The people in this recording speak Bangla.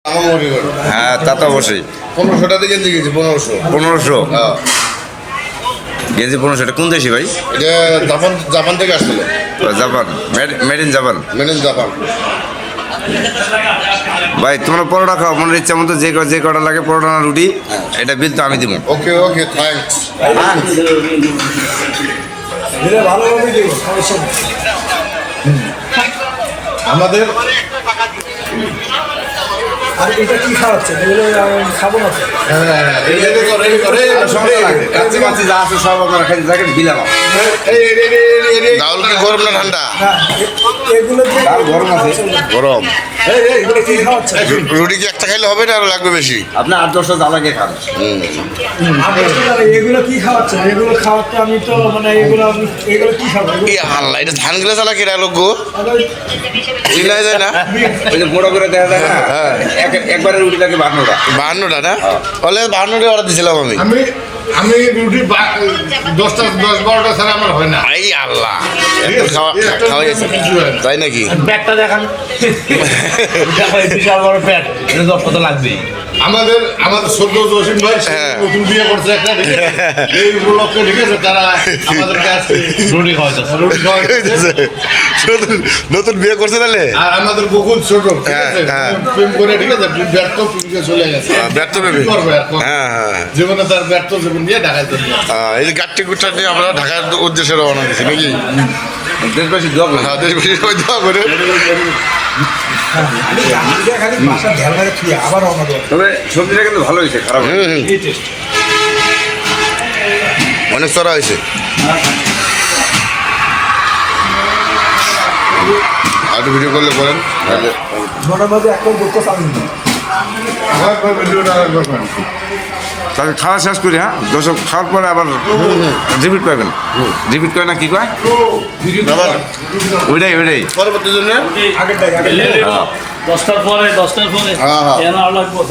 হ্যাঁ, তা তো অবশ্যই। 1500 টাকা গেঞ্জি গেছি 1500। 1500 হ্যাঁ, গেঞ্জি 1500। এটা কোন দেশি ভাই? এটা জাপান থেকে আসছিল। Japan, made in Japan. Made in Japan. ভাই তোমরা পরোটা খাও মনের ইচ্ছা মতো, যে কটা লাগে পরোটা না রুটি, এটা বিল তো আমি দিব। ওকে ওকে, থ্যাঙ্কস। আমাদের আর এটা কি খাওয়াচ্ছে? এগুলো খাবো না তো। কাচ্চি মাচ্চি যা আছে সব আপনারা খাইতে থাকেন, বিল আমার। ডাউল কি গরম না ঠান্ডা? হ্যাঁ, এগুলো দিয়ে ডাল গরম আছে। গরম। এগুলো কি খাওয়াচ্ছে? রুটি কি একটা খাইলে হবে না, আরো লাগবে বেশি? আপনি 8-10টা জ্বালাকে খান। এগুলো কি খাওয়াচ্ছে? এগুলো খাওয়াতে আমি তো মানে এগুলো কি খাবো? এই আল্লাহ, এটা ধান গেলে চালা কিরা লোক গো, চিনা যায় না? ওই যে বড় করে দেখা যায় না, একবারে রুটি লাগে 52টা। 52টা না? বলে 52টা অর্ডার দিয়েছিলাম আমি। আমি রুটি 10-12টা ছাড়া আমার হয় না। এই আল্লাহ, খাওয়া গেছে তাই নাকি? ব্যাগটা দেখান। বিশাল বড় প্যাট, এটা 10 কত লাগবেই। আমাদের 14 জসিম ভাই হ্যাঁ। নতুন বিয়ে করছে একটা, ঠিক আছে? এই উপলক্ষে ঠিক আছে, তারা আমাদেরকে আজকে রুটি খাওয়াইতেছে। রুটি খাওয়াইতেছে। নতুন বিয়ে করছে তাহলে? আর আমাদের বকুল ছোট, ঠিক হ্যাঁ, আছে? হ্যাঁ। প্রেম করে, ঠিক আছে, ব্যর্থ প্রেমকে চলে গেছে। ব্যর্থ ভেবে? কি করবে এখন? হ্যাঁ হ্যাঁ। জীবনে তার ব্যর্থ জীবন দিয়ে ঢাকায় চলে গেছে। এই যে গাট্টি গুট্টা নিয়ে আমরা ঢাকার উদ্দেশ্যে রওনা দিচ্ছি নাকি? দেশবাসী দোয়া করুন। হ্যাঁ, দেশবাসী সবাই দোয়া করে। খালি বাসা ঢেল মেরে খেয়ে আবার রওনা দেবো। তবে সবজিটা কিন্তু ভালো হয়েছে, খারাপ হয়নি। অনেক চড়া হয়েছে। আর একটু ভিডিও করলে বলেন। মনের মধ্যে একদম দুঃখ চালু নেই। আবার ভিডিওটা আরেকবার করেন। তাহলে খাওয়া শেষ করি, হ্যাঁ দর্শক খাওয়ার পরে আবার রিপিট পাবেন। রিপিট করে না কি কয়? আবার ওইটাই পরবর্তী জন্য আগেরটাই 10টার পরে হ্যাঁ, হ্যাঁ। এখানে আলো লাগবে।